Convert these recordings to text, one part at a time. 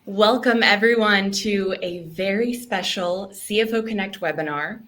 Welcome everyone to a very special CFO Connect webinar.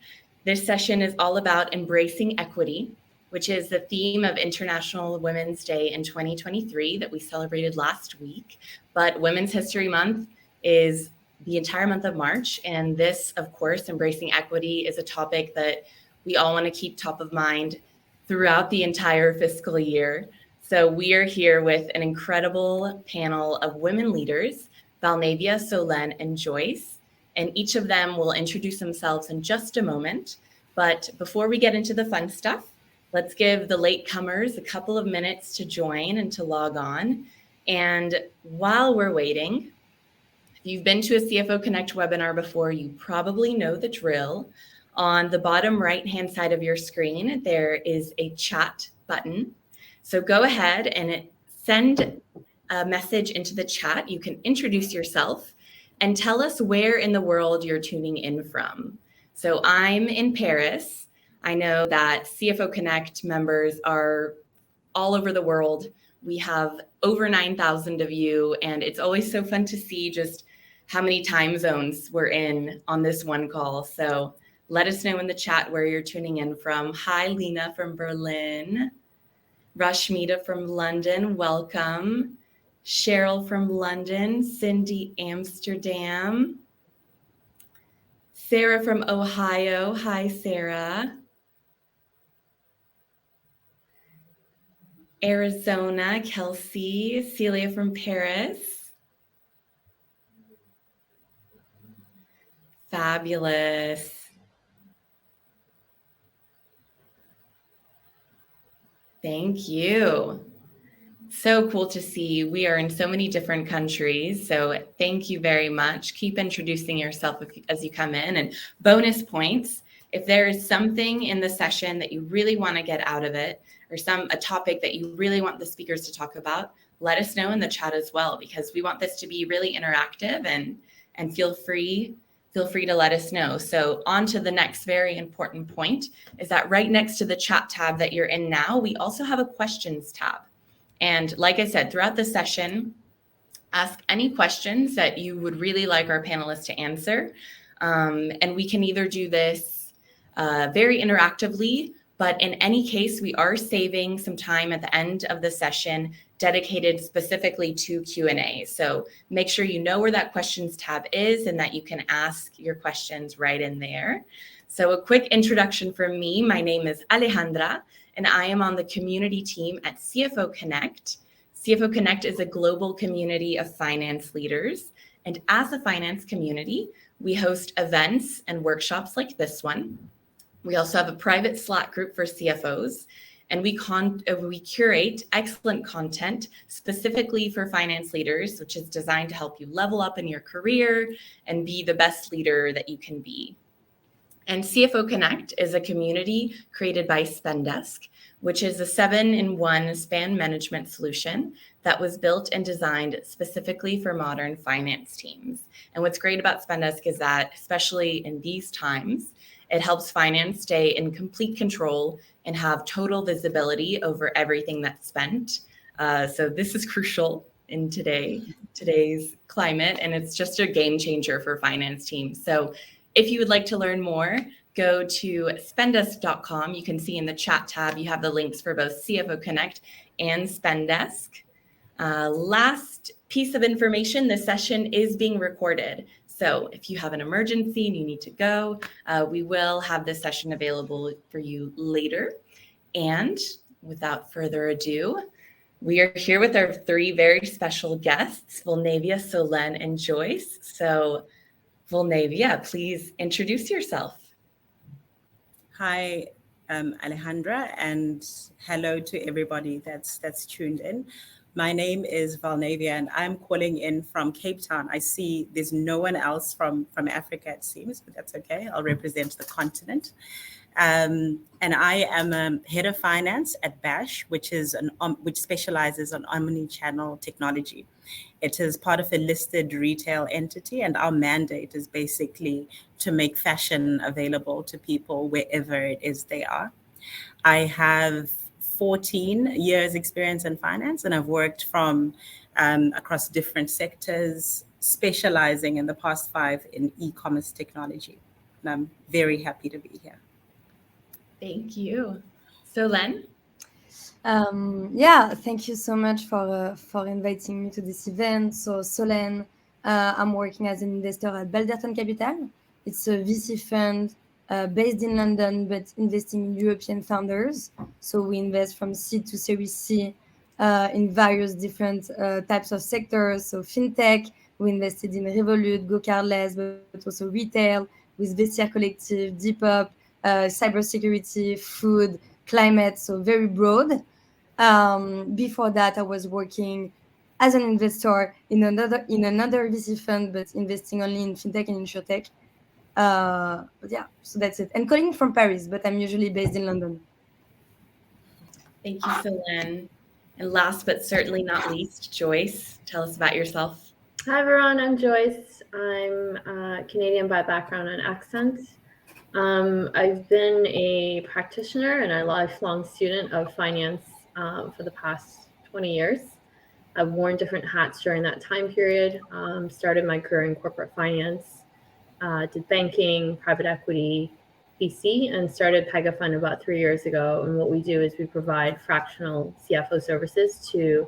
This session is all about embracing equity, which is the theme of International Women's Day in 2023 that we celebrated last week. But Women's History Month is the entire month of March. And this, of course, embracing equity is a topic that we all want to keep top of mind throughout the entire fiscal year. So we are here with an incredible panel of women leaders, Vulnavia, Solène, and Joyce, and each of them will introduce themselves in just a moment. But before we get into the fun stuff, let's give the latecomers a couple of minutes to join and to log on. And while we're waiting, if you've been to a CFO Connect webinar before, you probably know the drill. On the bottom right-hand side of your screen, there is a chat button. So go ahead and send a message into the chat. You can introduce yourself and tell us where in the world you're tuning in from. So I'm in Paris. I know that CFO Connect members are all over the world. We have over 9,000 of you, and it's always so fun to see just how many time zones we're in on this one call. So let us know in the chat where you're tuning in from. Hi, Lena from Berlin. Rashmita from London, welcome. Cheryl from London, Cindy Amsterdam. Sarah from Ohio, hi Sarah. Arizona, Kelsey, Celia from Paris. Fabulous. Thank you. So cool to see. We are in so many different countries. So thank you very much. Keep introducing yourself as you come in. And bonus points, if there is something in the session that you really want to get out of it, or a topic that you really want the speakers to talk about, let us know in the chat as well, because we want this to be really interactive and feel free to let us know. So on to the next very important point is that right next to the chat tab that you're in now, we also have a questions tab. And like I said, throughout the session, ask any questions that you would really like our panelists to answer. And we can either do this very interactively, but in any case, we are saving some time at the end of the session dedicated specifically to Q&A. So make sure you know where that questions tab is and that you can ask your questions right in there. So a quick introduction from me. My name is Alejandra, and I am on the community team at CFO Connect. CFO Connect is a global community of finance leaders. And as a finance community, we host events and workshops like this one. We also have a private Slack group for CFOs, and we curate excellent content specifically for finance leaders, which is designed to help you level up in your career and be the best leader that you can be. And CFO Connect is a community created by Spendesk, which is a 7-in-1 span management solution that was built and designed specifically for modern finance teams. And what's great about Spendesk is that, especially in these times, it helps finance stay in complete control and have total visibility over everything that's spent. So this is crucial in today's climate, and it's just a game changer for finance teams. So if you would like to learn more, go to spendesk.com. You can see in the chat tab, you have the links for both CFO Connect and Spendesk. Last piece of information, this session is being recorded. So if you have an emergency and you need to go, we will have this session available for you later. And without further ado, we are here with our three very special guests, Vulnavia, Solène, and Joyce. So Vulnavia, please introduce yourself. Hi, Alejandra, and hello to everybody that's tuned in. My name is Vulnavia, and I'm calling in from Cape Town. I see there's no one else from Africa, it seems, but that's okay. I'll represent the continent. And I am head of finance at Bash, which specializes on omni-channel technology. It is part of a listed retail entity, and our mandate is basically to make fashion available to people wherever it is they are. I have 14 years experience in finance, and I've worked from across different sectors, specializing in the past 5 in e-commerce technology. And I'm very happy to be here. Thank you. Solène? Thank you so much for inviting me to this event. So Solène, I'm working as an investor at Balderton Capital. It's a VC fund based in London, but investing in European founders. So we invest from seed to Series C in various different types of sectors. So fintech, we invested in Revolut, Go Cardless, but also retail with Vestiaire Collective, Depop, cybersecurity, food, climate. So very broad. Before that, I was working as an investor in another VC fund, but investing only in fintech and insurtech. So that's it. And calling from Paris, but I'm usually based in London. Thank you, Solène. And last but certainly not least, Joyce, tell us about yourself. Hi, everyone. I'm Joyce. I'm Canadian by background and accent. I've been a practitioner and a lifelong student of finance for the past 20 years. I've worn different hats during that time period, started my career in corporate finance, did banking, private equity, VC, and started Pegafund about 3 years ago. And what we do is we provide fractional CFO services to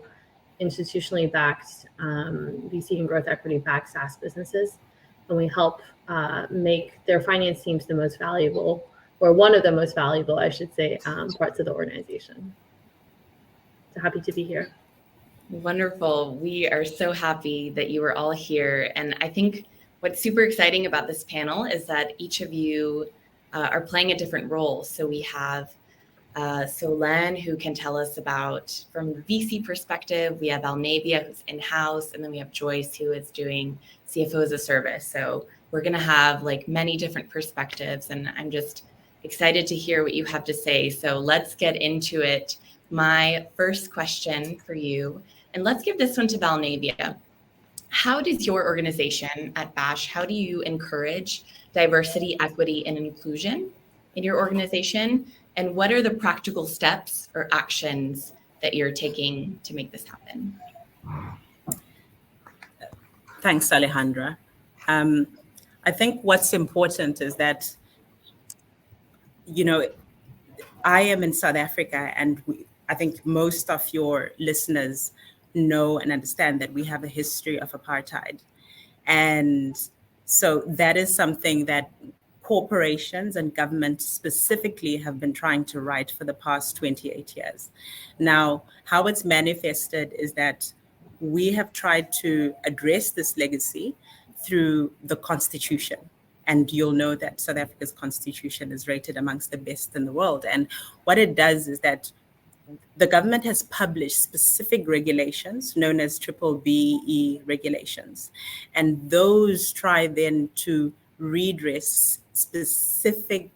institutionally backed VC and growth equity backed SaaS businesses. And we help make their finance teams the most valuable, or one of the most valuable, I should say, parts of the organization. So happy to be here. Wonderful. We are so happy that you are all here. And I think what's super exciting about this panel is that each of you are playing a different role. So we have Solène, who can tell us about, from the VC perspective, we have Vulnavia, who's in-house, and then we have Joyce, who is doing CFO as a service. So we're going to have like many different perspectives, and I'm just excited to hear what you have to say. So let's get into it. My first question for you, and let's give this one to Vulnavia. How does your organization at Bash, how do you encourage diversity, equity, and inclusion in your organization? And what are the practical steps or actions that you're taking to make this happen? Thanks, Alejandra. I think what's important is that, I am in South Africa, and I think most of your listeners know and understand that we have a history of apartheid. And so that is something that corporations and government specifically have been trying to right for the past 28 years. Now, how it's manifested is that we have tried to address this legacy through the Constitution. And you'll know that South Africa's Constitution is rated amongst the best in the world. And what it does is that the government has published specific regulations known as BBBE regulations. And those try then to redress specific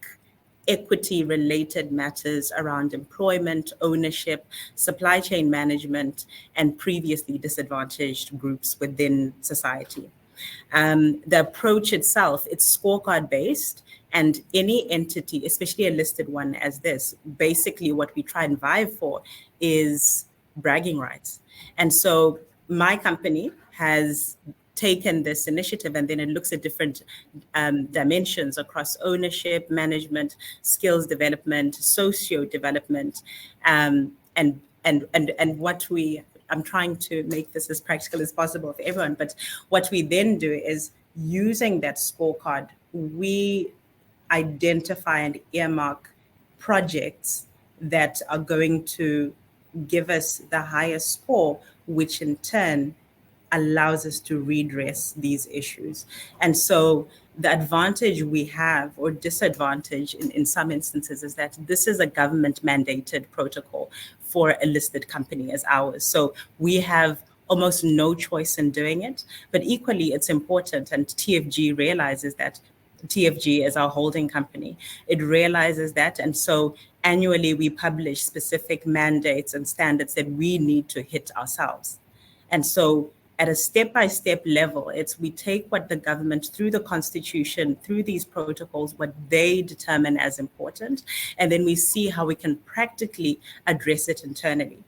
equity-related matters around employment, ownership, supply chain management, and previously disadvantaged groups within society. The approach itself, it's scorecard-based, and any entity, especially a listed one as this, basically what we try and vie for is bragging rights. And so my company has taken this initiative, and then it looks at different dimensions across ownership, management, skills development, socio-development, and what I'm trying to make this as practical as possible for everyone. But what we then do is, using that scorecard, we identify and earmark projects that are going to give us the highest score, which in turn allows us to redress these issues. And so the advantage we have, or disadvantage in some instances, is that this is a government mandated protocol for a listed company as ours. So we have almost no choice in doing it, but equally it's important, and TFG realizes that. TFG is our holding company. It realizes that, and so annually we publish specific mandates and standards that we need to hit ourselves. And so at a step-by-step level, we take what the government, through the Constitution, through these protocols, what they determine as important, and then we see how we can practically address it internally.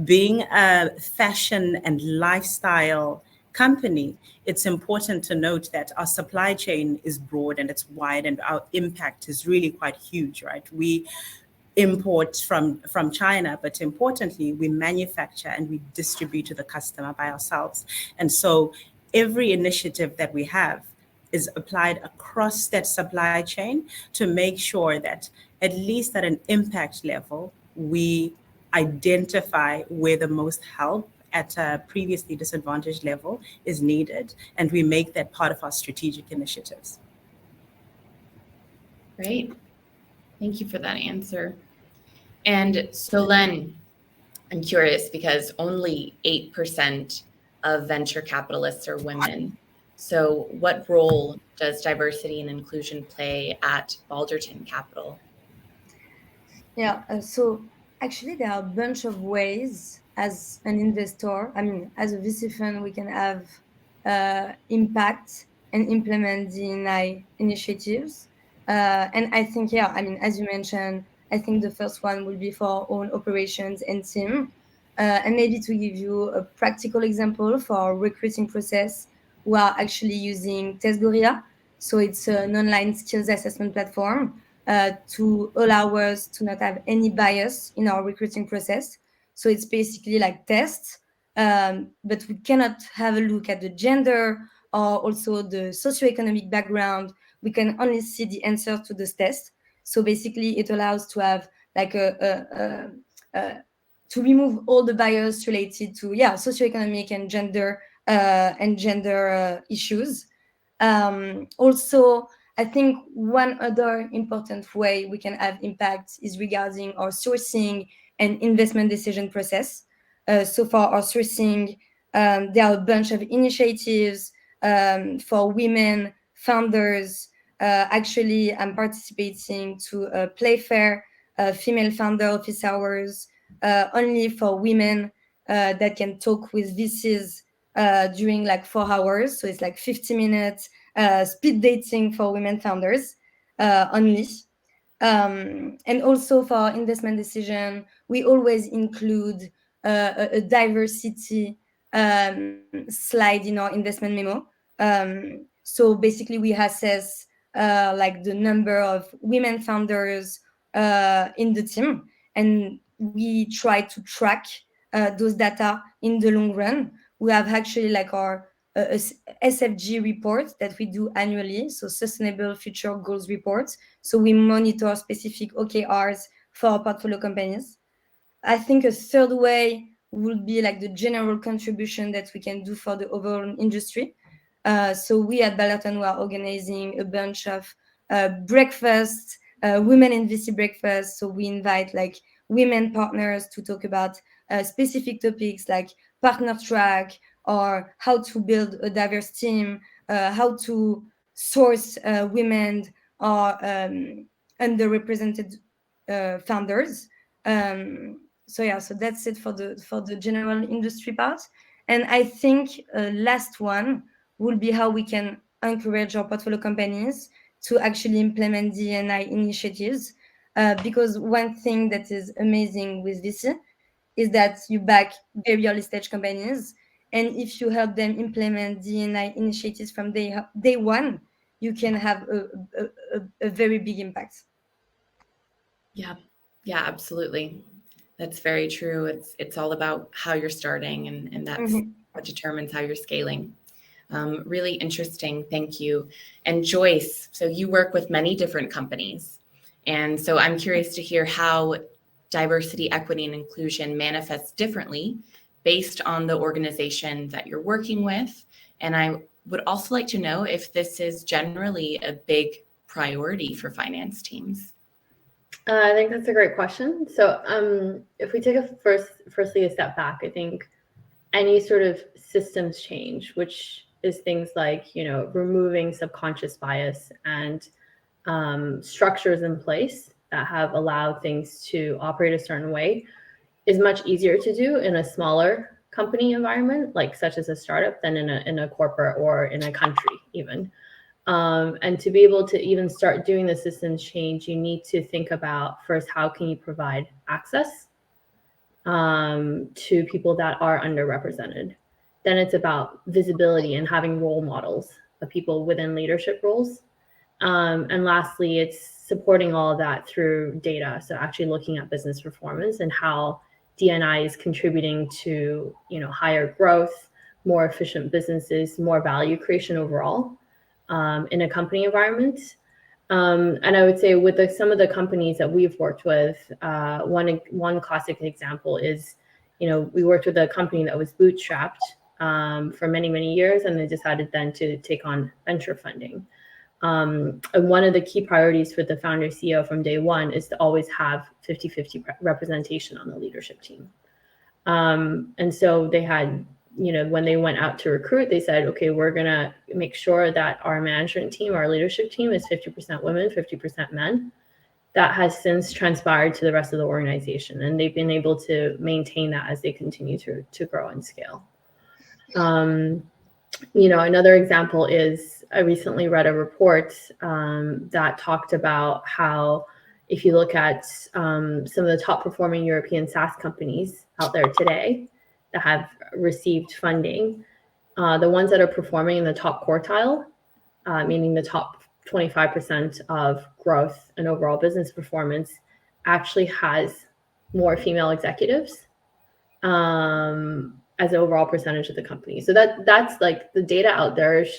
Being a fashion and lifestyle company, it's important to note that our supply chain is broad and it's wide, and our impact is really quite huge, right? We import from China, but importantly, we manufacture and we distribute to the customer by ourselves. And so every initiative that we have is applied across that supply chain to make sure that at least at an impact level, we identify where the most help at a previously disadvantaged level is needed, and we make that part of our strategic initiatives. Great. Thank you for that answer. And Solène, I'm curious because only 8% of venture capitalists are women. So what role does diversity and inclusion play at Balderton Capital? Yeah, so actually there are a bunch of ways as an investor, as a VC fund, we can have impact and implement D&I initiatives. And I think, as you mentioned, I think the first one will be for our own operations and team. And maybe to give you a practical example for our recruiting process, we are actually using Gura. So it's an online skills assessment platform to allow us to not have any bias in our recruiting process. So it's basically like tests, but we cannot have a look at the gender or also the socioeconomic background. We can only see the answer to this test. So basically it allows to have like to remove all the bias related to socioeconomic and gender issues. Also, I think one other important way we can have impact is regarding our sourcing and investment decision process. So for our sourcing, there are a bunch of initiatives for women founders. Actually, I'm participating to a Playfair female founder office hours only for women that can talk with VCs during like 4 hours. So it's like 50 minutes speed dating for women founders only. And also for investment decision, we always include a diversity slide in our investment memo. So basically we assess like the number of women founders in the team, and we try to track those data in the long run. We have actually like our SFG report that we do annually, so Sustainable Future Goals report. So we monitor specific OKRs for our portfolio companies. I think a third way would be like the general contribution that we can do for the overall industry. So we at Balderton, we are organizing a bunch of breakfasts, women in VC breakfasts. So we invite like women partners to talk about specific topics like partner track, or how to build a diverse team, how to source women or underrepresented founders. So that's it for the general industry part. And I think last one will be how we can encourage our portfolio companies to actually implement D&I initiatives. Because one thing that is amazing with VC is that you back very early stage companies. And if you help them implement D&I initiatives from day one, you can have a very big impact. Yeah, absolutely. That's very true. It's all about how you're starting, and that's what determines how you're scaling. Really interesting. Thank you. And Joyce, so you work with many different companies. And so I'm curious to hear how diversity, equity, and inclusion manifests differently based on the organization that you're working with. And I would also like to know if this is generally a big priority for finance teams. I think that's a great question. So if we take firstly a step back, I think any sort of systems change, which is things like, removing subconscious bias and structures in place that have allowed things to operate a certain way, is much easier to do in a smaller company environment, like such as a startup, than in a corporate or in a country even. And to be able to even start doing the systems change, you need to think about first, how can you provide access to people that are underrepresented? then it's about visibility and having role models of people within leadership roles. And lastly, it's supporting all of that through data. So actually looking at business performance and how D&I is contributing to, higher growth, more efficient businesses, more value creation overall in a company environment. And I would say with some of the companies that we've worked with, one classic example is, we worked with a company that was bootstrapped for many, many years, and they decided then to take on venture funding. And one of the key priorities for the founder CEO from day one is to always have 50-50 representation on the leadership team. And so they had, when they went out to recruit, they said, okay, we're going to make sure that our management team, our leadership team is 50% women, 50% men. That has since transpired to the rest of the organization. And they've been able to maintain that as they continue to grow and scale. Another example is I recently read a report that talked about how if you look at some of the top performing European SaaS companies out there today that have received funding, the ones that are performing in the top quartile, meaning the top 25% of growth and overall business performance, actually has more female executives as an overall percentage of the company. So that's like the data out there is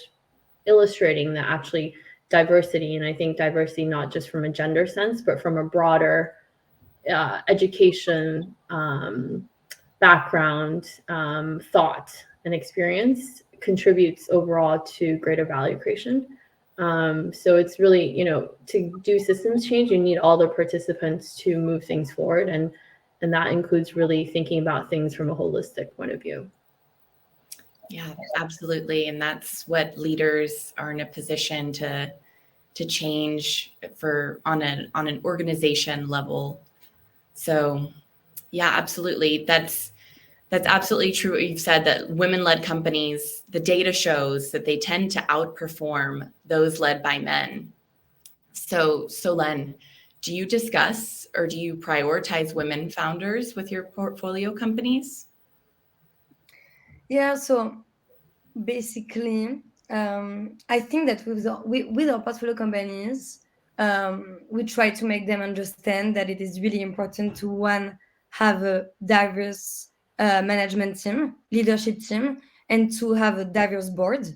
illustrating that actually diversity, and I think diversity not just from a gender sense, but from a broader education, background, thought, and experience contributes overall to greater value creation. So it's really, to do systems change, you need all the participants to move things forward. And that includes really thinking about things from a holistic point of view. Yeah, absolutely. And that's what leaders are in a position to change on an organization level. So yeah, absolutely. That's absolutely true what you've said, that women-led companies, the data shows that they tend to outperform those led by men. So Solène, do you discuss or do you prioritize women founders with your portfolio companies? Yeah, so basically, I think that with our portfolio companies, we try to make them understand that it is really important to have a diverse management team, leadership team, and to have a diverse board.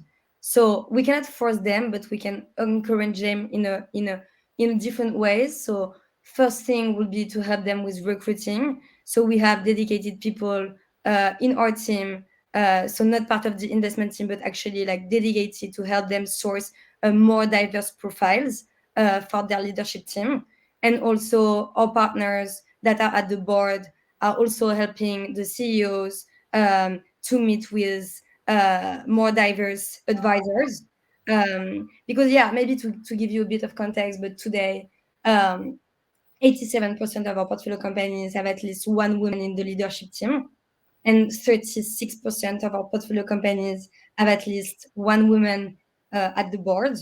So we cannot force them, but we can encourage them in different ways. So first thing would be to help them with recruiting. So we have dedicated people in our team. So not part of the investment team, but actually like dedicated to help them source more diverse profiles for their leadership team. And also our partners that are at the board are also helping the CEOs to meet with more diverse advisors. Because maybe to give you a bit of context, but today 87% of our portfolio companies have at least one woman in the leadership team. And 36% of our portfolio companies have at least one woman at the board.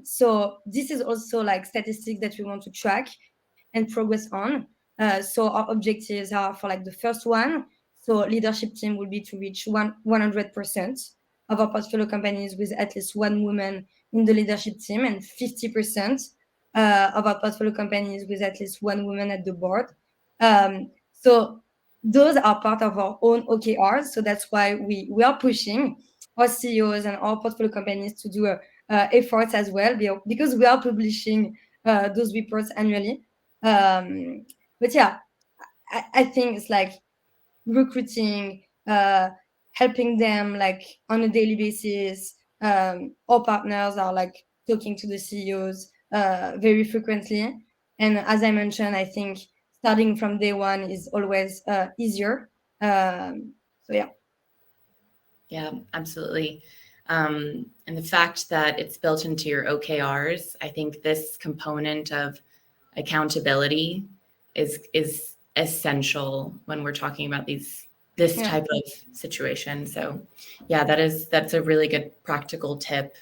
So this is also like statistics that we want to track and progress on. So our objectives are for like the first one. So leadership team will be to reach 100% of our portfolio companies with at least one woman in the leadership team, and 50% of our portfolio companies with at least one woman at the board. So those are part of our own OKRs. So that's why we are pushing our CEOs and our portfolio companies to do efforts as well, because we are publishing those reports annually. But yeah, I think it's like recruiting, helping them like on a daily basis. Our partners are like talking to the CEOs very frequently. And as I mentioned, I think starting from day one is always easier. So yeah. Yeah, absolutely. And the fact that it's built into your OKRs, I think this component of accountability is essential when we're talking about this type of situation. So yeah, that's a really good practical tip.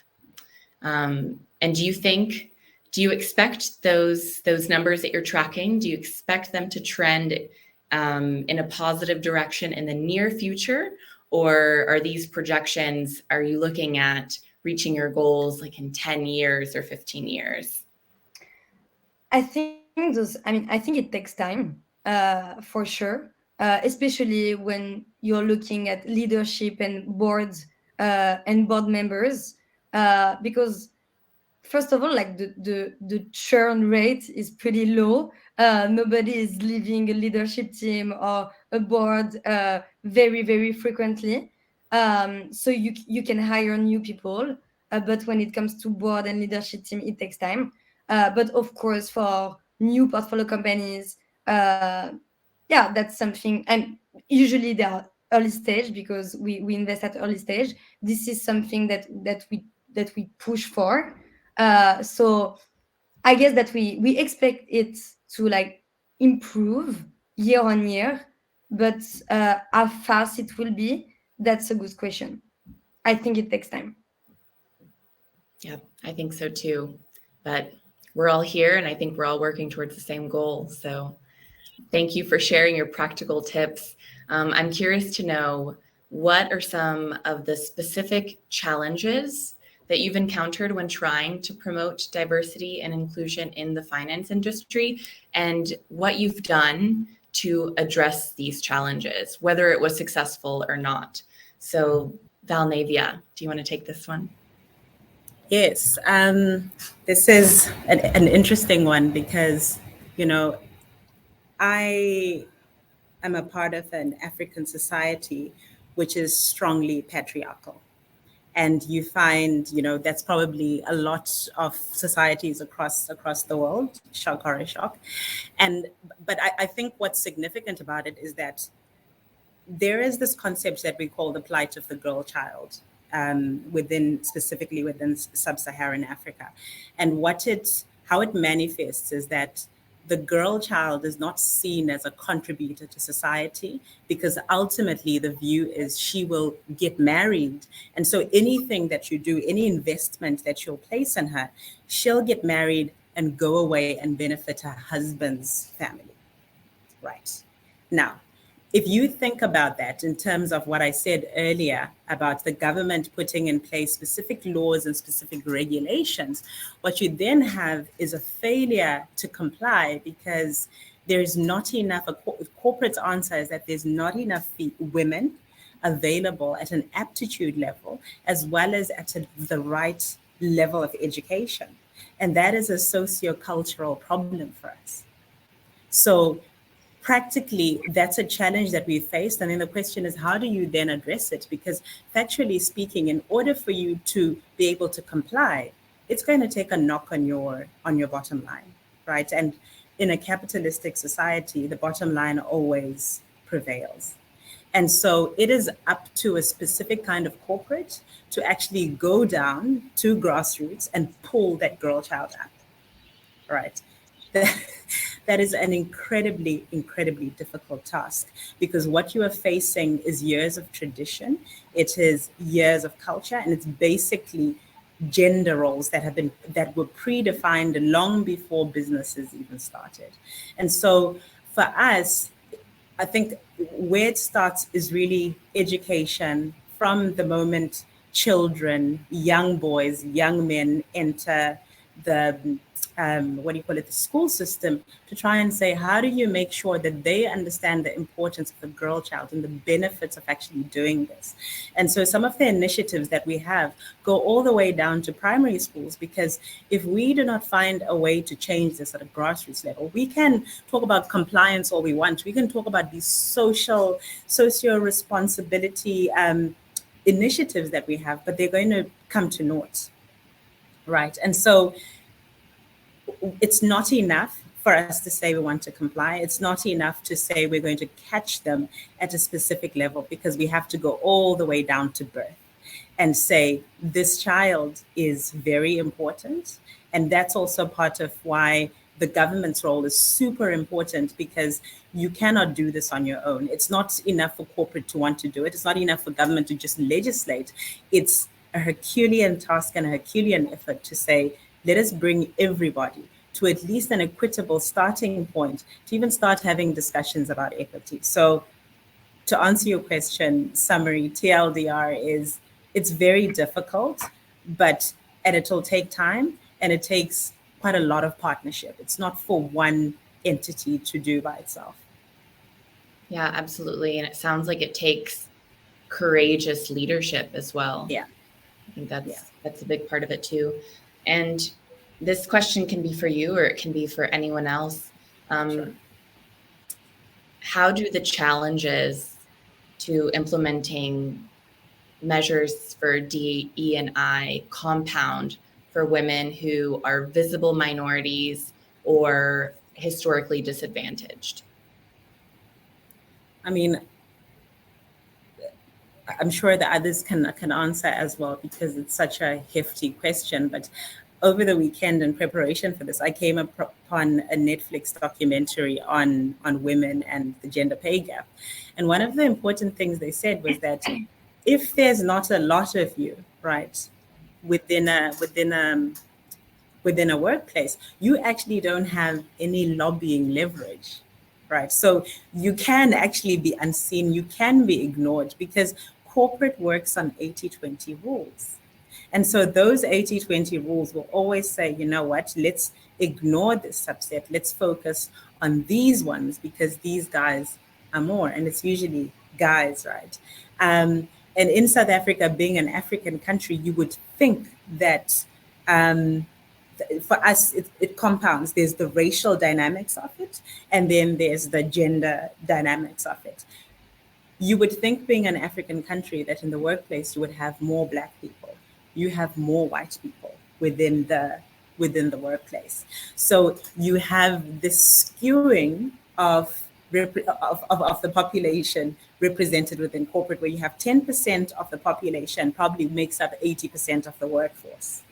And do you expect those numbers that you're tracking, do you expect them to trend in a positive direction in the near future? Or are these projections, are you looking at reaching your goals like in 10 years or 15 years? I think it takes time, for sure, especially when you're looking at leadership and boards and board members, because first of all, like the churn rate is pretty low. Nobody is leaving a leadership team or a board very, very frequently. So you can hire new people, but when it comes to board and leadership team, it takes time. But of course, for new portfolio companies, yeah, that's something. And usually they are early stage because we invest at early stage. This is something that we push for. So I guess that we expect it to like improve year on year, but how fast it will be, that's a good question. I think it takes time. Yeah, I think so too. But we're all here and I think we're all working towards the same goal. So thank you for sharing your practical tips. I'm curious to know, what are some of the specific challenges that you've encountered when trying to promote diversity and inclusion in the finance industry, and what you've done to address these challenges, whether it was successful or not? So Vulnavia, do you want to take this one? Yes, this is an interesting one because, I am a part of an African society which is strongly patriarchal. And you find, that's probably a lot of societies across the world, shock or a shock. But I think what's significant about it is that there is this concept that we call the plight of the girl child, specifically within sub-Saharan Africa. And how it manifests is that the girl child is not seen as a contributor to society, because ultimately the view is she will get married. And so anything that you do, any investment that you'll place in her, she'll get married and go away and benefit her husband's family. Right. Now, if you think about that in terms of what I said earlier about the government putting in place specific laws and specific regulations, what you then have is a failure to comply because there's not enough. Corporate answer is that there's not enough women available at an aptitude level as well as at the right level of education. And that is a sociocultural problem for us. So practically, that's a challenge that we faced. And then the question is, how do you then address it? Because factually speaking, in order for you to be able to comply, it's going to take a knock on your bottom line, right? And in a capitalistic society, the bottom line always prevails. And so it is up to a specific kind of corporate to actually go down to grassroots and pull that girl child up, right? That is an incredibly, incredibly difficult task, because what you are facing is years of tradition, it is years of culture, and it's basically gender roles that were predefined long before businesses even started. And so for us, I think where it starts is really education from the moment children, young boys, young men enter the the school system, to try and say, how do you make sure that they understand the importance of the girl child and the benefits of actually doing this? And so some of the initiatives that we have go all the way down to primary schools, because if we do not find a way to change this at a grassroots level, we can talk about compliance all we want. We can talk about these socio-responsibility initiatives that we have, but they're going to come to naught, right? And so it's not enough for us to say we want to comply. It's not enough to say we're going to catch them at a specific level, because we have to go all the way down to birth and say this child is very important. And that's also part of why the government's role is super important, because you cannot do this on your own. It's not enough for corporate to want to do it. It's not enough for government to just legislate. It's a Herculean task and a Herculean effort to say, let us bring everybody to at least an equitable starting point to even start having discussions about equity. So to answer your question, summary, TLDR is it's very difficult, and it'll take time, and it takes quite a lot of partnership. It's not for one entity to do by itself. Yeah, absolutely. And it sounds like it takes courageous leadership as well. Yeah. I think that's a big part of it too. And this question can be for you, or it can be for anyone else. Sure. How do the challenges to implementing measures for DE&I compound for women who are visible minorities or historically disadvantaged? I mean, I'm sure the others can answer as well, because it's such a hefty question. But over the weekend, in preparation for this, I came upon a Netflix documentary on women and the gender pay gap. And one of the important things they said was that if there's not a lot of you, right, within a workplace, you actually don't have any lobbying leverage, right? So you can actually be unseen, you can be ignored, because corporate works on 80-20 rules. And so those 80-20 rules will always say, you know what, let's ignore this subset. Let's focus on these ones because these guys are more. And it's usually guys, right? And in South Africa, being an African country, you would think that for us, it compounds. There's the racial dynamics of it, and then there's the gender dynamics of it. You would think, being an African country, that in the workplace you would have more Black people, you have more white people within the workplace. So you have this skewing of the population represented within corporate, where you have 10% of the population probably makes up 80% of the workforce,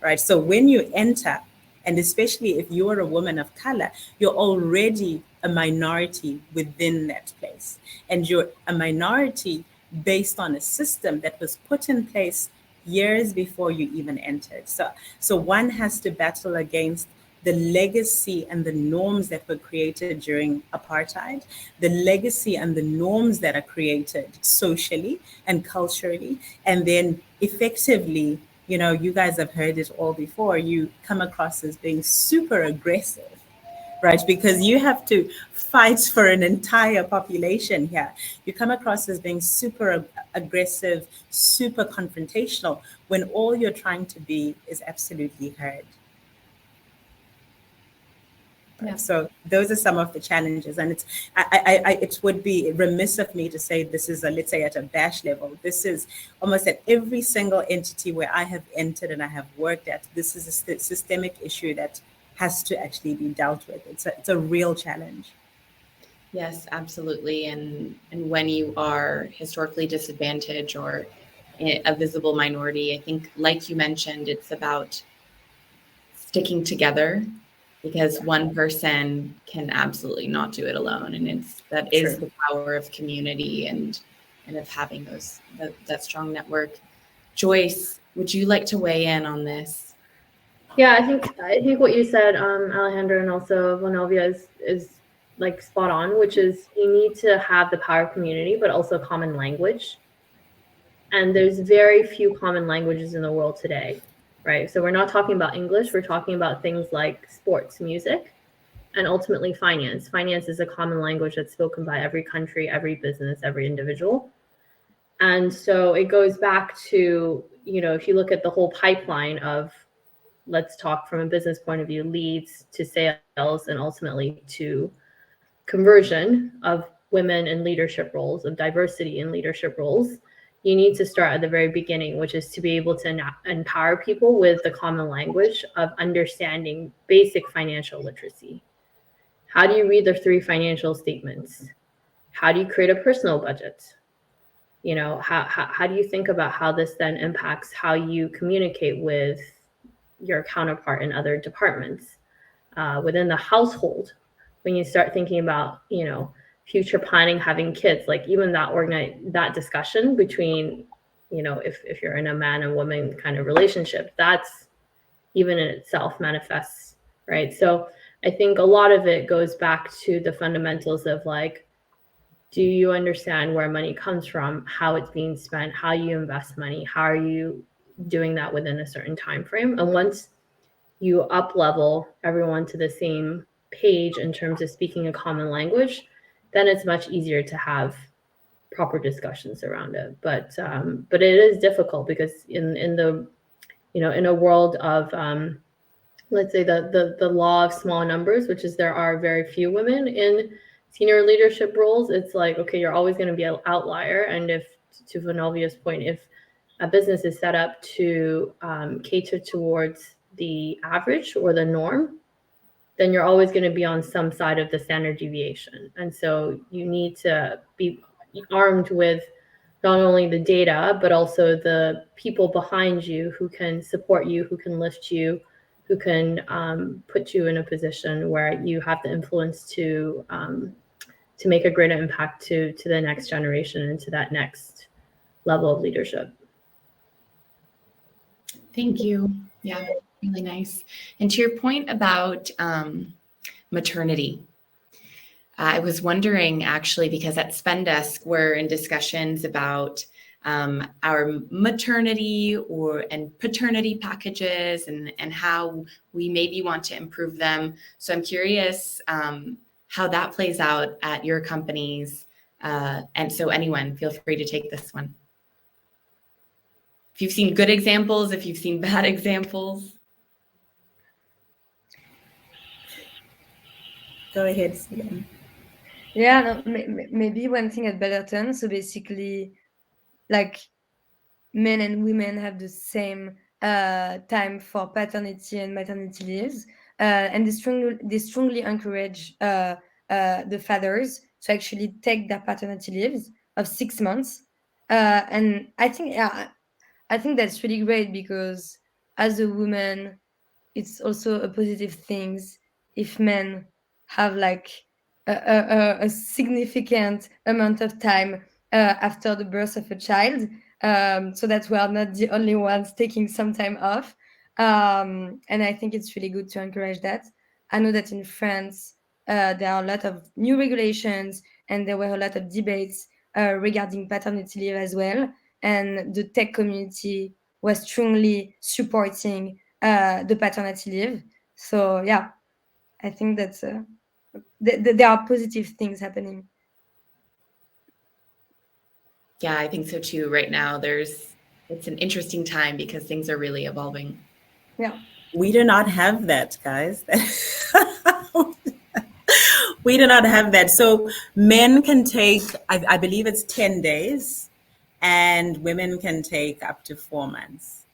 right? So when you enter, and especially if you are a woman of color, you're already a minority within that place. And you're a minority based on a system that was put in place years before you even entered. So one has to battle against the legacy and the norms that were created during apartheid, the legacy and the norms that are created socially and culturally, and then effectively, you know, you guys have heard it all before, you come across as being super aggressive, right? Because you have to fight for an entire population here. You come across as being super aggressive, super confrontational, when all you're trying to be is absolutely heard. Yeah. So those are some of the challenges, and it would be remiss of me to say this is let's say at a bash level. This is almost at every single entity where I have entered and I have worked at. This is a systemic issue that has to actually be dealt with. It's a real challenge. Yes, absolutely. And when you are historically disadvantaged or a visible minority, I think, like you mentioned, it's about sticking together, because one person can absolutely not do it alone. And that is the power of community and of having that strong network. Joyce, would you like to weigh in on this? Yeah, I think what you said, Alejandra, and also Vulnavia is like spot on, which is you need to have the power of community, but also common language. And there's very few common languages in the world today, right? So we're not talking about English, we're talking about things like sports, music, and ultimately finance. Finance is a common language that's spoken by every country, every business, every individual. And so it goes back to, you know, if you look at the whole pipeline of, let's talk from a business point of view, leads to sales and ultimately to conversion of women in leadership roles, of diversity in leadership roles, you need to start at the very beginning, which is to be able to empower people with the common language of understanding basic financial literacy. How do you read the 3 financial statements? How do you create a personal budget? You know, how do you think about how this then impacts how you communicate with your counterpart in other departments within the household? When you start thinking about, you know, future planning, having kids, like even that discussion between, you know, if you're in a man and woman kind of relationship, that's even in itself manifests, right? So I think a lot of it goes back to the fundamentals of like Do you understand where money comes from, how it's being spent, how you invest money, how are you doing that within a certain time frame? And once you up level everyone to the same page in terms of speaking a common language, then it's much easier to have proper discussions around it. But it is difficult because in the, you know, in a world of let's say the law of small numbers, which is there are very few women in senior leadership roles, it's like, okay, you're always going to be an outlier. And if, to Vulnavia's point, if a business is set up to cater towards the average or the norm, then you're always going to be on some side of the standard deviation. And so you need to be armed with not only the data, but also the people behind you who can support you, who can lift you, who can put you in a position where you have the influence to make a greater impact to the next generation and to that next level of leadership. Thank you. Yeah, really nice. And to your point about maternity, I was wondering actually, because at Spendesk, we're in discussions about our maternity and paternity packages and how we maybe want to improve them. So I'm curious how that plays out at your companies. And so anyone, feel free to take this one. If you've seen good examples, if you've seen bad examples. Go ahead, Solène. Yeah, no, maybe one thing at Balderton. So basically, like men and women have the same time for paternity and maternity leaves, and they strongly encourage the fathers to actually take their paternity leaves of 6 months. And I think that's really great, because as a woman, it's also a positive thing if men have like a significant amount of time after the birth of a child, so that we are not the only ones taking some time off. And I think it's really good to encourage that. I know that in France, there are a lot of new regulations, and there were a lot of debates regarding paternity leave as well. And the tech community was strongly supporting the paternity leave. So yeah, I think that's there are positive things happening. Yeah, I think so too. Right now, it's an interesting time because things are really evolving. Yeah. We do not have that, guys. We do not have that. So men can take, I believe it's 10 days, and women can take up to 4 months.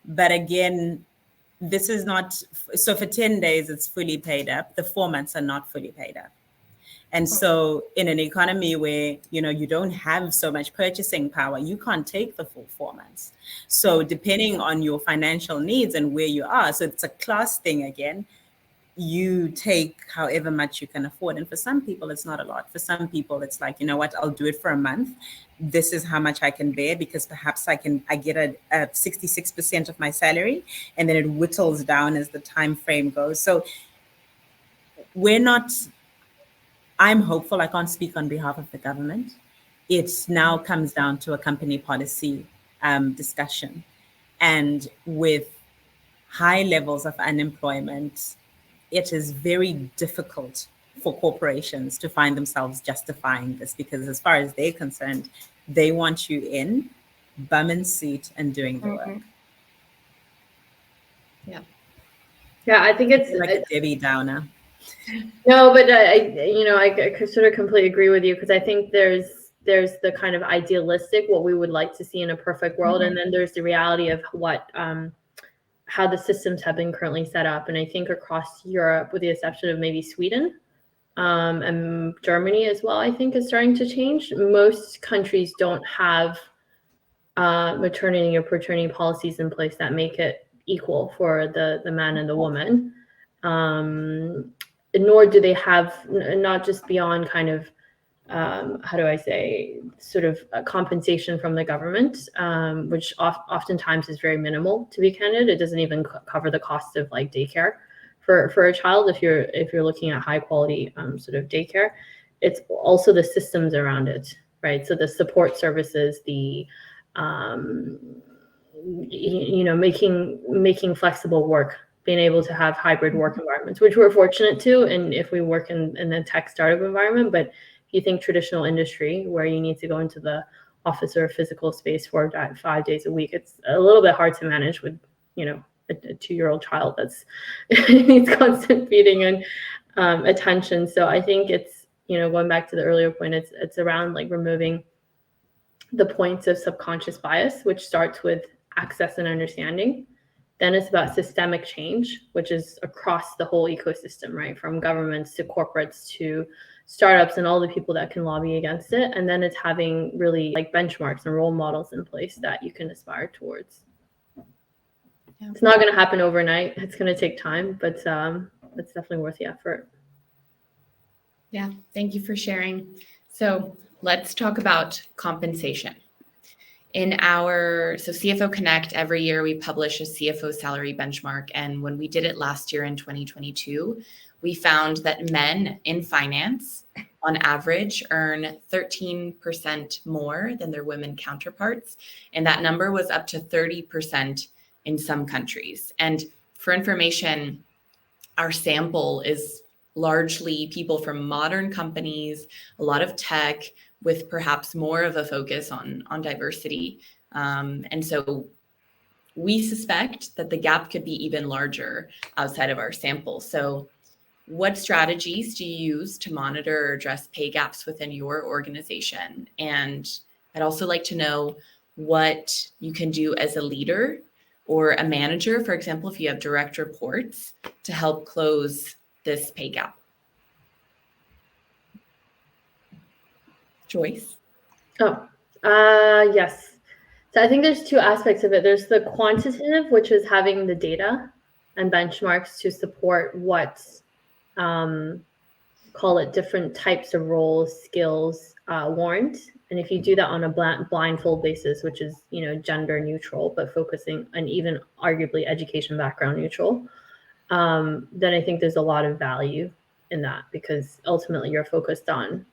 But again, this is not, so for 10 days, it's fully paid up. The 4 months are not fully paid up. And so in an economy where, you know, you don't have so much purchasing power, you can't take the full 4 months. So depending on your financial needs and where you are, so it's a class thing again, you take however much you can afford. And for some people, it's not a lot. For some people, it's like, you know what, I'll do it for a month. This is how much I can bear, because perhaps I get a 66% of my salary, and then it whittles down as the time frame goes. So I'm hopeful. I can't speak on behalf of the government. It now comes down to a company policy discussion. And with high levels of unemployment, it is very difficult for corporations to find themselves justifying this, because as far as they're concerned, they want you in, bum and seat, and doing the work. Yeah, I think it's like a Debbie Downer. No, but I sort of completely agree with you, because I think there's the kind of idealistic, what we would like to see in a perfect world, and then there's the reality of what how the systems have been currently set up. And I think across Europe, with the exception of maybe Sweden and Germany as well, I think is starting to change. Most countries don't have maternity or paternity policies in place that make it equal for the man and the woman. Nor do they have, not just beyond kind of, how do I say, sort of compensation from the government, which oftentimes is very minimal, to be candid. It doesn't even cover the cost of like daycare for a child if you're looking at high quality sort of daycare. it's also the systems around it, right? So the support services, the making flexible work, being able to have hybrid work environments, which we're fortunate to, and if we work in the tech startup environment. But if you think traditional industry where you need to go into the office or a physical space 5 days a week, it's a little bit hard to manage with, a 2-year-old child that's needs constant feeding and attention. So I think it's, going back to the earlier point, it's around like removing the points of subconscious bias, which starts with access and understanding. Then it's about systemic change, which is across the whole ecosystem, right? From governments to corporates to startups and all the people that can lobby against it. And then it's having really like benchmarks and role models in place that you can aspire towards. Yeah. It's not going to happen overnight. It's going to take time, but it's definitely worth the effort. Yeah, thank you for sharing. So let's talk about compensation. So CFO Connect, every year we publish a CFO salary benchmark. And when we did it last year in 2022, we found that men in finance on average earn 13% more than their women counterparts. And that number was up to 30% in some countries. And for information, our sample is largely people from modern companies, a lot of tech, with perhaps more of a focus on diversity. And so we suspect that the gap could be even larger outside of our sample. So what strategies do you use to monitor or address pay gaps within your organization? And I'd also like to know what you can do as a leader or a manager, for example, if you have direct reports, to help close this pay gap. Joyce? Yes. So I think there's two aspects of it. There's the quantitative, which is having the data and benchmarks to support what, call it different types of roles, skills warrant. And if you do that on a blindfold basis, which is, gender neutral, but focusing on even arguably education background neutral, then I think there's a lot of value in that, because ultimately you're focused on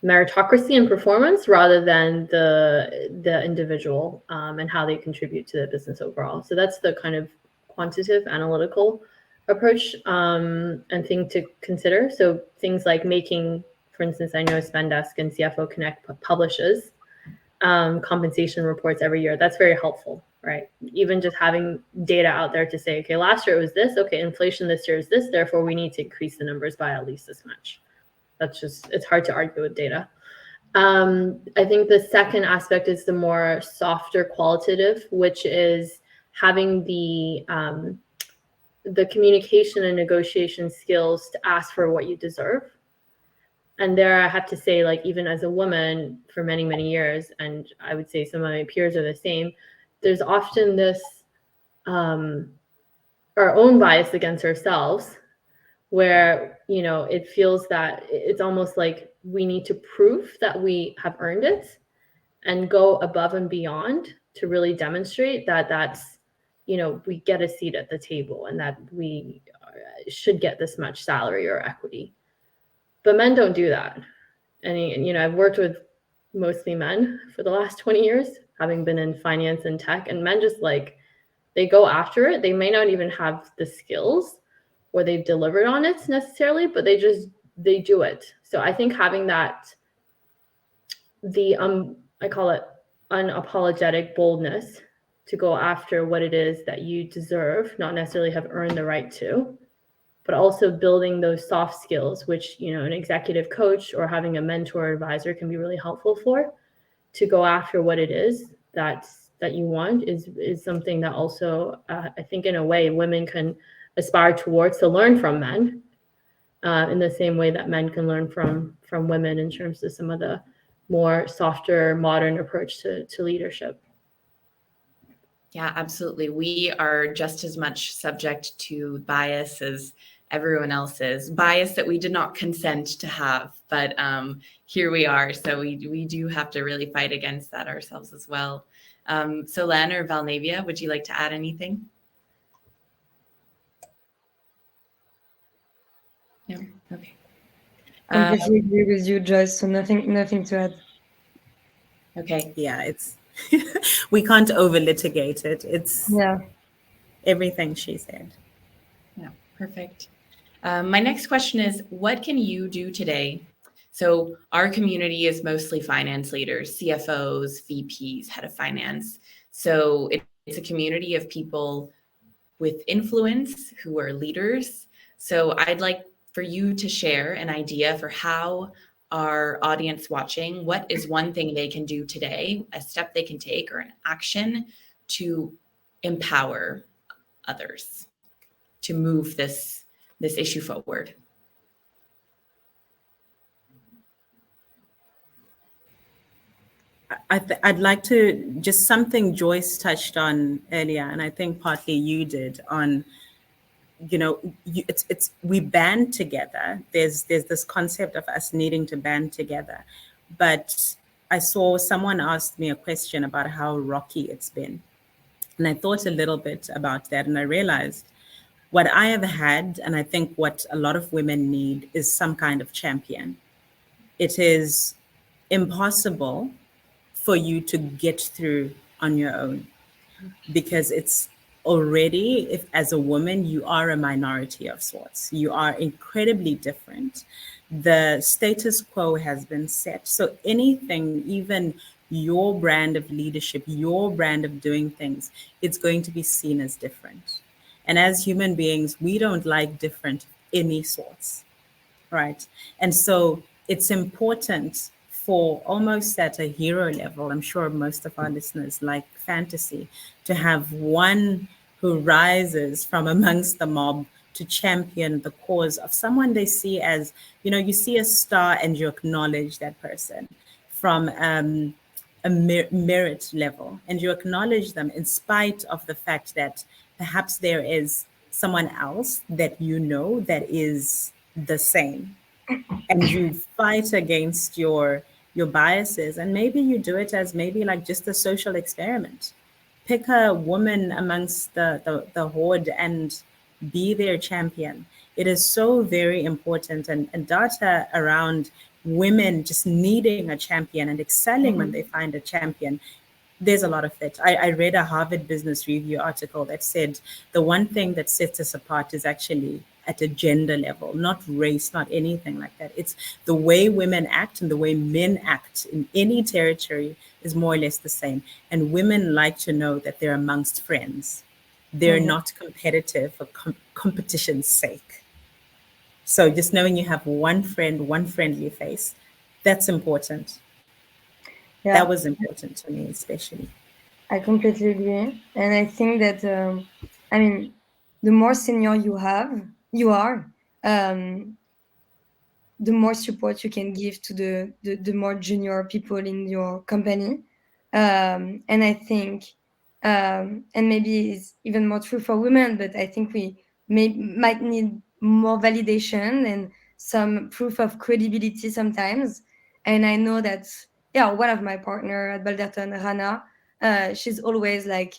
meritocracy and performance rather than the individual and how they contribute to the business overall. So that's the kind of quantitative analytical approach and thing to consider. So things like making, for instance, I know Spendesk and CFO Connect publishes compensation reports every year. That's very helpful, right? Even just having data out there to say, okay, last year it was this, okay, inflation this year is this, therefore we need to increase the numbers by at least this much. It's hard to argue with data. I think the second aspect is the more softer qualitative, which is having the communication and negotiation skills to ask for what you deserve. And there I have to say, like, even as a woman for many, many years, and I would say some of my peers are the same, there's often this, our own bias against ourselves, where, it feels that it's almost like we need to prove that we have earned it and go above and beyond to really demonstrate that that's, we get a seat at the table and that we should get this much salary or equity. But men don't do that. And, I've worked with mostly men for the last 20 years, having been in finance and tech, and men just they go after it. They may not even have the skills or they've delivered on it necessarily, but they do it. So I think having that, I call it unapologetic boldness to go after what it is that you deserve, not necessarily have earned the right to, but also building those soft skills, which, an executive coach or having a mentor or advisor can be really helpful for, to go after what it is that you want is something that also, I think in a way women can aspire towards, to learn from men in the same way that men can learn from women in terms of some of the more softer modern approach to leadership. Yeah, absolutely. We are just as much subject to bias as everyone else is. Bias that we did not consent to have, but here we are. So we do have to really fight against that ourselves as well. Solène or Vulnavia, would you like to add anything? No? Okay. Completely agree with you, Joyce. So nothing to add. Okay. Yeah, it's we can't over litigate it. It's Yeah. everything she said. Yeah, perfect. My next question is, what can you do today? So our community is mostly finance leaders, CFOs, VPs, head of finance. So it's a community of people with influence who are leaders. So I'd like for you to share an idea for how our audience watching, what is one thing they can do today, a step they can take or an action to empower others to move this issue forward. I'd like to just something Joyce touched on earlier, and I think partly you did on, it's we band together. There's this concept of us needing to band together, but I saw someone asked me a question about how rocky it's been, and I thought a little bit about that, and I realized what I have had, and I think what a lot of women need is some kind of champion. It is impossible for you to get through on your own, because it's already, if as a woman you are a minority of sorts, you are incredibly different. The status quo has been set, so anything, even your brand of leadership, your brand of doing things, it's going to be seen as different. And as human beings, we don't like different any sorts, right? And so it's important for, almost at a hero level, I'm sure most of our listeners like fantasy, to have one who rises from amongst the mob to champion the cause of someone they see as, you see a star and you acknowledge that person from a merit level, and you acknowledge them in spite of the fact that perhaps there is someone else that that is the same, and you fight against your biases, and maybe you do it as maybe like just a social experiment. Pick a woman amongst the horde and be their champion. It is so very important, and data around women just needing a champion and excelling when they find a champion, there's a lot of it. I read a Harvard Business Review article that said the one thing that sets us apart is actually at a gender level, not race, not anything like that. It's the way women act, and the way men act in any territory is more or less the same. And women like to know that they're amongst friends. They're not competitive for competition's sake. So just knowing you have one friend, one friendly face, that's important. Yeah. That was important to me, especially. I completely agree. And I think that, the more senior you are, the more support you can give to the more junior people in your company. And I think, and maybe it's even more true for women, but I think we might need more validation and some proof of credibility sometimes. And I know that, one of my partner at Balderton, Rana, she's always like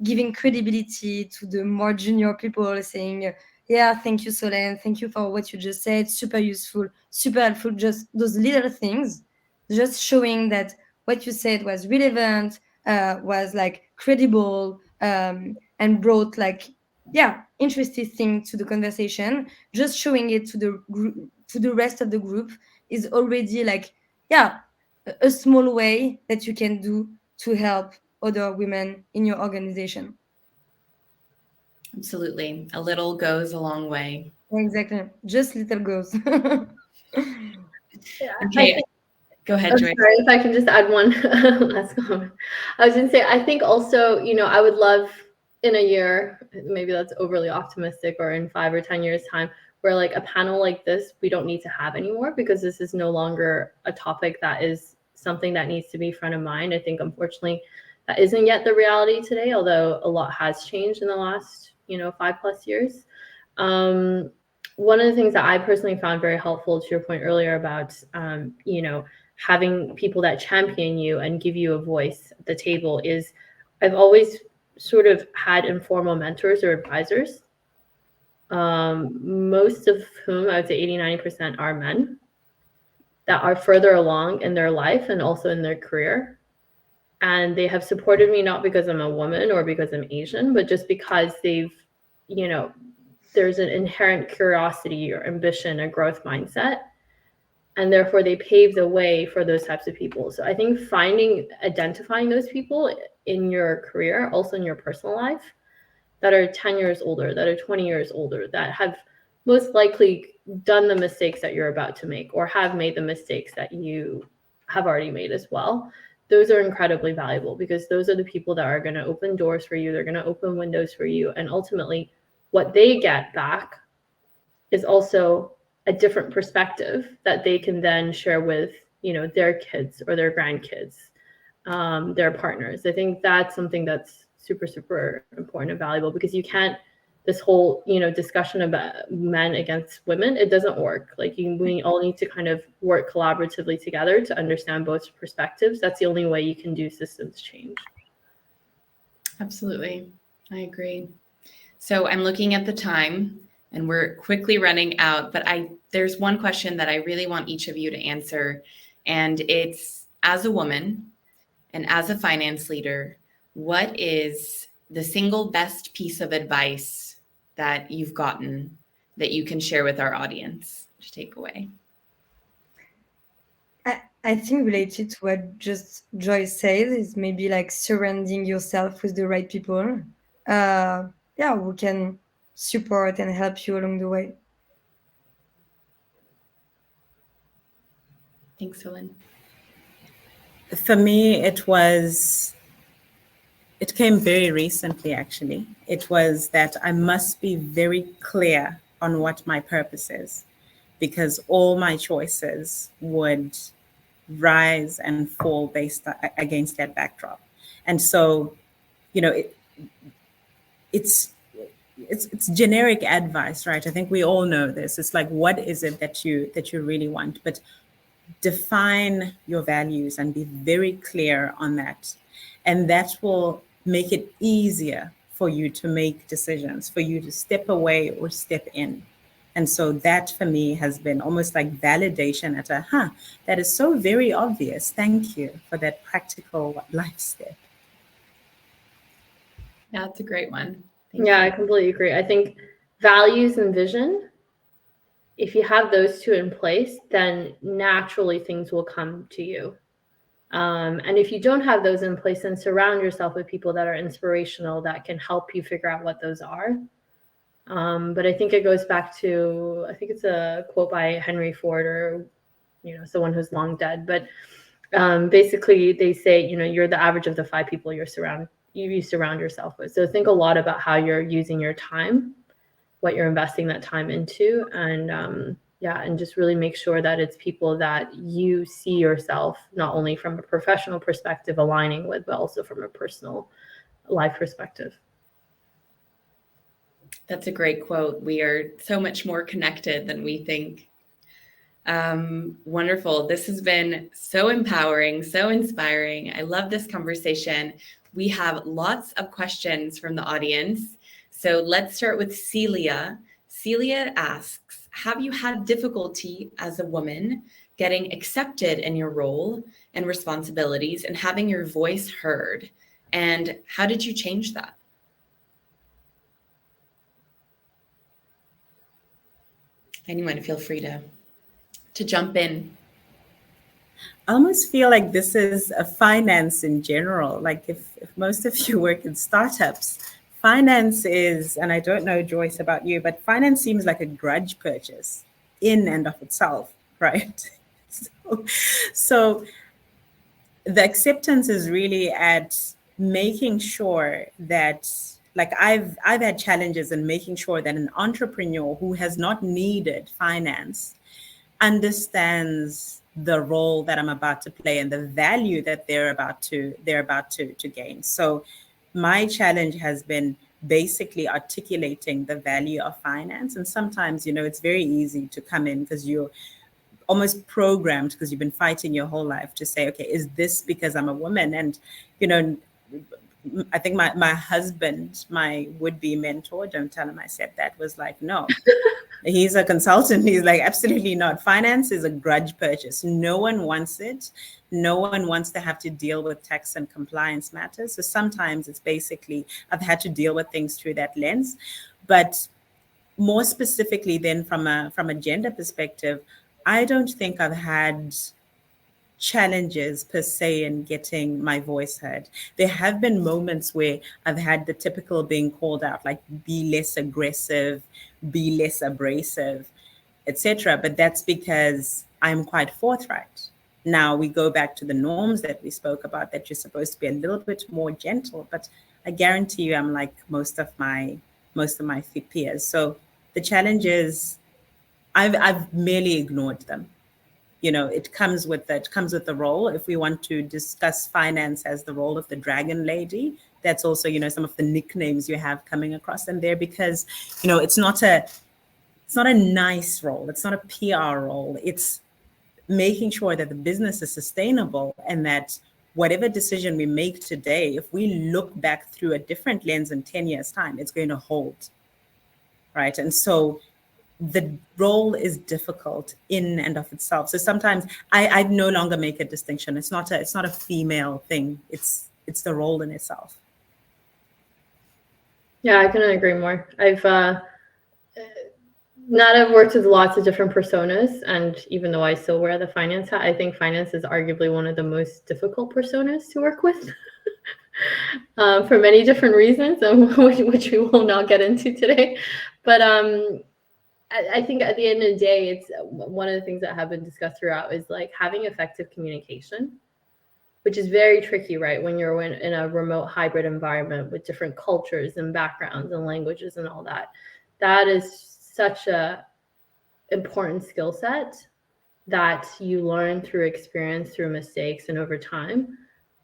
giving credibility to the more junior people, saying, yeah, thank you, Solène. Thank you for what you just said. Super useful, super helpful. Just those little things, just showing that what you said was relevant, was like credible, and brought like, interesting thing to the conversation. Just showing it to the group, to the rest of the group, is already like, a small way that you can do to help other women in your organization. Absolutely. A little goes a long way. Exactly. Just little goes. Okay. Go ahead, Joyce. Sorry, if I can just add one last comment. I was going to say, I think also, I would love in a year, maybe that's overly optimistic, or in 5 or 10 years time, where like a panel like this, we don't need to have anymore, because this is no longer a topic that is something that needs to be front of mind. I think, unfortunately, that isn't yet the reality today, although a lot has changed in the last, 5+ years. One of the things that I personally found very helpful, to your point earlier about, having people that champion you and give you a voice at the table, is I've always sort of had informal mentors or advisors. most of whom, I would say 80-90% are men that are further along in their life and also in their career. And they have supported me not because I'm a woman or because I'm Asian, but just because they've, there's an inherent curiosity or ambition, a growth mindset. And therefore they pave the way for those types of people. So I think identifying those people in your career, also in your personal life, that are 10 years older, that are 20 years older, that have most likely done the mistakes that you're about to make or have made the mistakes that you have already made as well. Those are incredibly valuable because those are the people that are going to open doors for you. They're going to open windows for you. And ultimately, what they get back is also a different perspective that they can then share with, their kids or their grandkids, their partners. I think that's something that's super, super important and valuable because you can't, this whole, discussion about men against women, it doesn't work. Like we all need to kind of work collaboratively together to understand both perspectives. That's the only way you can do systems change. Absolutely. I agree. So I'm looking at the time and we're quickly running out, but there's one question that I really want each of you to answer. And it's, as a woman and as a finance leader, what is the single best piece of advice that you've gotten that you can share with our audience to take away? I think related to what just Joyce said is maybe like surrounding yourself with the right people. Who can support and help you along the way. Thanks, Solène. For me, it came very recently, actually. It was that I must be very clear on what my purpose is, because all my choices would rise and fall based against that backdrop. And so, it's generic advice, right? I think we all know this. It's like, what is it that you really want? But define your values and be very clear on that. And that will make it easier for you to make decisions, for you to step away or step in. And so that for me has been almost like validation at that is so very obvious. Thank you for that practical life step. Yeah, that's a great one. I completely agree. I think values and vision, if you have those two in place, then naturally things will come to you. And if you don't have those in place, then surround yourself with people that are inspirational, that can help you figure out what those are. But I think it goes back to, I think it's a quote by Henry Ford, or, someone who's long dead. But basically they say, you're the average of the 5 people you surround yourself with. So think a lot about how you're using your time, what you're investing that time into, and just really make sure that it's people that you see yourself not only from a professional perspective aligning with, but also from a personal life perspective. That's a great quote. We are so much more connected than we think. Wonderful. This has been so empowering, so inspiring. I love this conversation. We have lots of questions from the audience. So let's start with Celia. Celia asks, have you had difficulty as a woman getting accepted in your role and responsibilities and having your voice heard? And how did you change that? Anyone, feel free to jump in. I almost feel like this is a finance in general. Like if most of you work in startups, finance is, and I don't know, Joyce, about you, but finance seems like a grudge purchase in and of itself, right? So the acceptance is really at making sure that, like I've had challenges in making sure that an entrepreneur who has not needed finance understands the role that I'm about to play and the value that they're about to gain. So my challenge has been basically articulating the value of finance. And sometimes, it's very easy to come in because you're almost programmed, because you've been fighting your whole life to say, okay, is this because I'm a woman? And, I think my husband, my would-be mentor, don't tell him I said that, was like, no. He's a consultant. He's like, absolutely not. Finance is a grudge purchase. No one wants it. No one wants to have to deal with tax and compliance matters. So sometimes it's basically, I've had to deal with things through that lens. But more specifically then from a gender perspective, I don't think I've had challenges per se in getting my voice heard. There have been moments where I've had the typical being called out, like be less aggressive, be less abrasive, etc. But that's because I'm quite forthright. Now we go back to the norms that we spoke about, that you're supposed to be a little bit more gentle, but I guarantee you I'm like most of my peers. So the challenge is I've merely ignored them. You know, it comes with the role. If we want to discuss finance as the role of the dragon lady, that's also, you know, some of the nicknames you have coming across in there, because, you know, it's not a nice role. It's not a PR role. It's making sure that the business is sustainable, and that whatever decision we make today, if we look back through a different lens in 10 years' time, it's going to hold, right? And so the role is difficult in and of itself. So sometimes I no longer make a distinction. It's not a female thing. It's the role in itself. Yeah, I couldn't agree more. I've worked with lots of different personas, and even though I still wear the finance hat, I think finance is arguably one of the most difficult personas to work with for many different reasons, which we will not get into today. But I think at the end of the day, it's one of the things that have been discussed throughout is like having effective communication, which is very tricky, right? When you're in a remote hybrid environment with different cultures and backgrounds and languages and all that. That is such a important skill set that you learn through experience, through mistakes, and over time.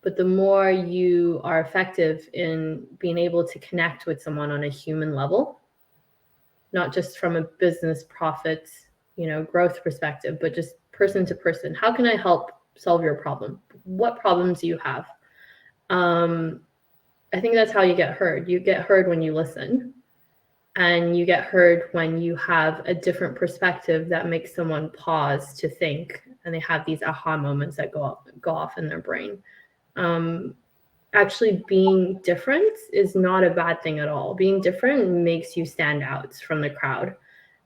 But the more you are effective in being able to connect with someone on a human level, not just from a business profit, growth perspective, but just person to person. How can I help solve your problem? What problems do you have? I think that's how you get heard. You get heard when you listen, and you get heard when you have a different perspective that makes someone pause to think, and they have these aha moments that go off in their brain. Actually being different is not a bad thing at all. Being different makes you stand out from the crowd.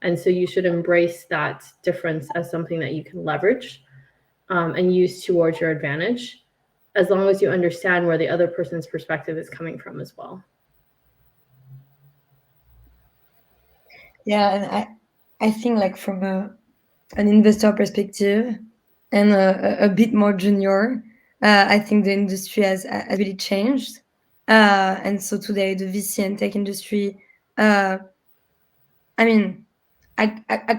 And so you should embrace that difference as something that you can leverage and use towards your advantage, as long as you understand where the other person's perspective is coming from as well. Yeah, and I think like from an investor perspective and a bit more junior, I think the industry has really changed. And so today, the VC and tech industry, I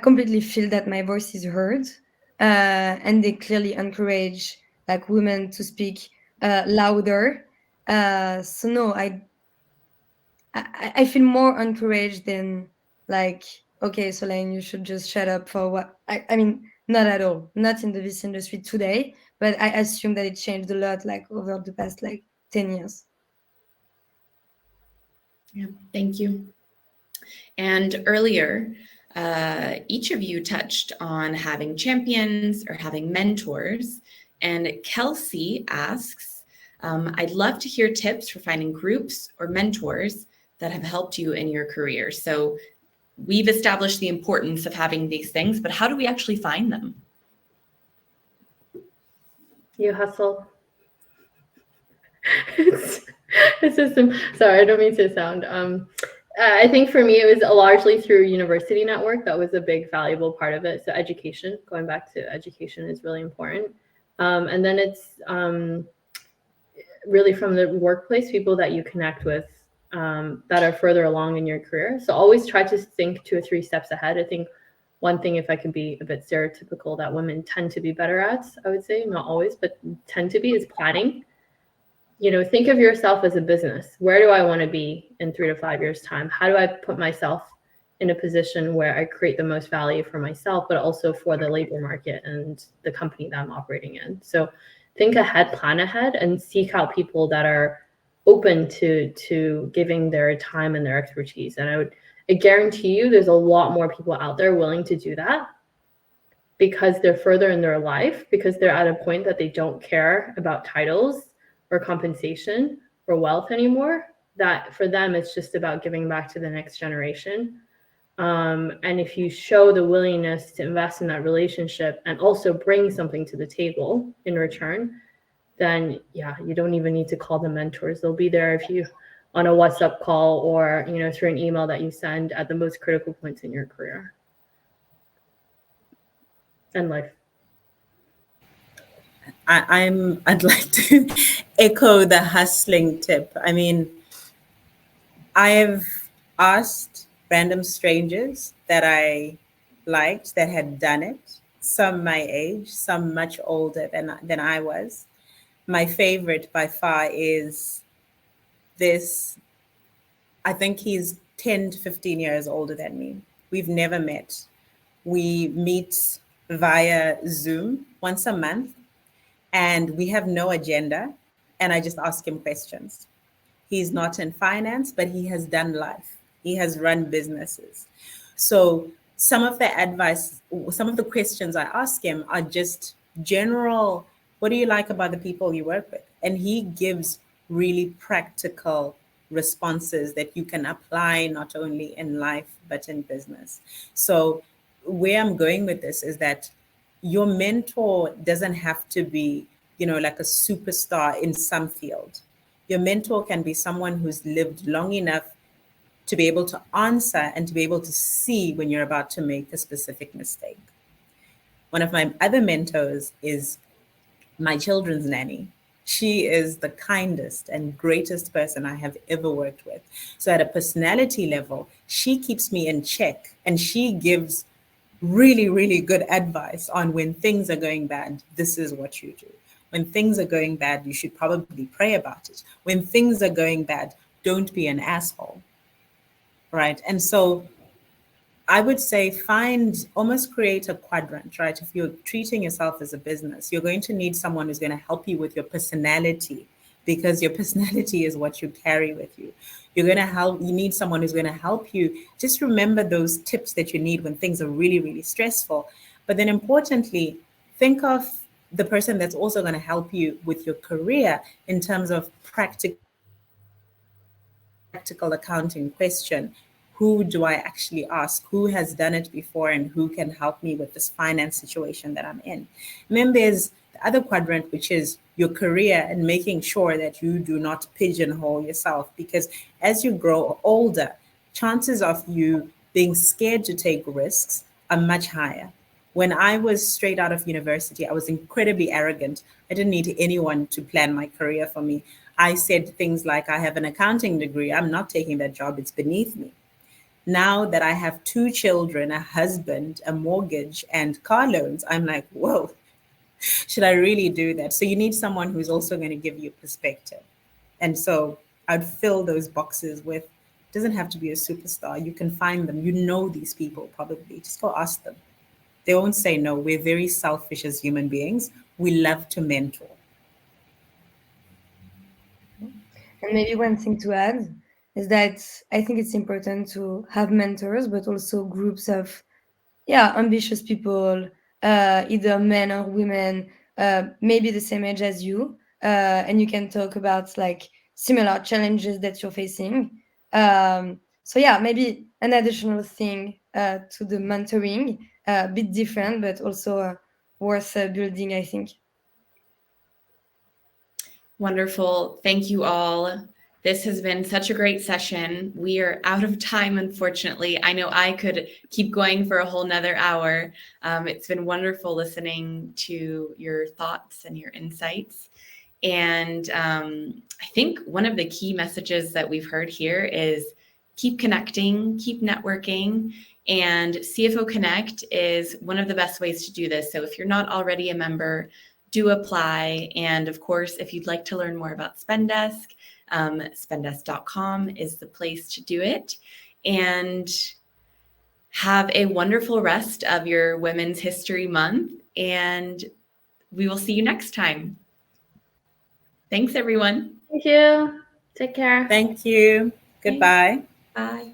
completely feel that my voice is heard, and they clearly encourage like women to speak louder. So no, I feel more encouraged than like, okay, Solène, you should just shut up for what? I mean, not at all. Not in the VC industry today, but I assume that it changed a lot like over the past like 10 years. Yeah, thank you. And earlier, each of you touched on having champions or having mentors. And Kelsey asks, I'd love to hear tips for finding groups or mentors that have helped you in your career. So we've established the importance of having these things, but how do we actually find them? You hustle. It's just, sorry, I don't mean to sound. I think for me, it was largely through university network. That was a big, valuable part of it. So education, going back to education is really important. And then it's really from the workplace, people that you connect with that are further along in your career. So always try to think 2 or 3 steps ahead. I think one thing, if I could be a bit stereotypical, that women tend to be better at, I would say, not always, but tend to be, is planning. Think of yourself as a business. Where do I want to be in 3 to 5 years' time? How do I put myself in a position where I create the most value for myself, but also for the labor market and the company that I'm operating in? So think ahead, plan ahead, and seek out people that are open to giving their time and their expertise. And I guarantee you there's a lot more people out there willing to do that because they're further in their life, because they're at a point that they don't care about titles or compensation or wealth anymore, that for them it's just about giving back to the next generation. And if you show the willingness to invest in that relationship and also bring something to the table in return, then yeah, you don't even need to call them mentors. They'll be there if you on a WhatsApp call or, you know, through an email that you send at the most critical points in your career and life. I'd like to echo the hustling tip. I mean, I've asked random strangers that I liked that had done it, some my age, some much older than I was. My favorite by far is this, I think he's 10 to 15 years older than me. We've never met. We meet via Zoom once a month, and we have no agenda, and I just ask him questions. He's not in finance, but he has done life. He has run businesses. So some of the advice, some of the questions I ask him are just general, what do you like about the people you work with? And he gives really practical responses that you can apply not only in life, but in business. So where I'm going with this is that your mentor doesn't have to be, you know, like a superstar in some field. Your mentor can be someone who's lived long enough to be able to answer and to be able to see when you're about to make a specific mistake. One of my other mentors is my children's nanny. She is the kindest and greatest person I have ever worked with. So at a personality level, she keeps me in check, and she gives really, really good advice on when things are going bad, this is what you do. When things are going bad, you should probably pray about it. When things are going bad, don't be an asshole, right? And so I would say almost create a quadrant, right? If you're treating yourself as a business, you're going to need someone who's going to help you with your personality, because your personality is what you carry with you. You need someone who's going to help you just remember those tips that you need when things are really, really stressful. But then importantly, think of the person that's also going to help you with your career in terms of practical accounting question. Who do I actually ask? Who has done it before and who can help me with this finance situation that I'm in? And then there's the other quadrant, which is your career and making sure that you do not pigeonhole yourself, because as you grow older, chances of you being scared to take risks are much higher. When I was straight out of university, I was incredibly arrogant. I didn't need anyone to plan my career for me. I said things like, I have an accounting degree. I'm not taking that job. It's beneath me. Now that I have 2 children, a husband, a mortgage, and car loans, I'm like, whoa, should I really do that? So you need someone who's also going to give you perspective. And so I'd fill those boxes with, it doesn't have to be a superstar. You can find them. You know these people probably. Just go ask them. They won't say no. We're very selfish as human beings. We love to mentor. And maybe one thing to add is that I think it's important to have mentors, but also groups of, ambitious people, either men or women, maybe the same age as you, and you can talk about like similar challenges that you're facing. So yeah, maybe an additional thing to the mentoring, a bit different, but also worth building, I think. Wonderful. Thank you all. This has been such a great session. We are out of time, unfortunately. I know I could keep going for a whole nother hour. It's been wonderful listening to your thoughts and your insights. And I think one of the key messages that we've heard here is keep connecting, keep networking. And CFO Connect is one of the best ways to do this. So if you're not already a member, do apply. And of course, if you'd like to learn more about Spendesk, Spendesk.com is the place to do it. And have a wonderful rest of your Women's History Month. And we will see you next time. Thanks, everyone. Thank you. Take care. Thank you. Goodbye. Bye.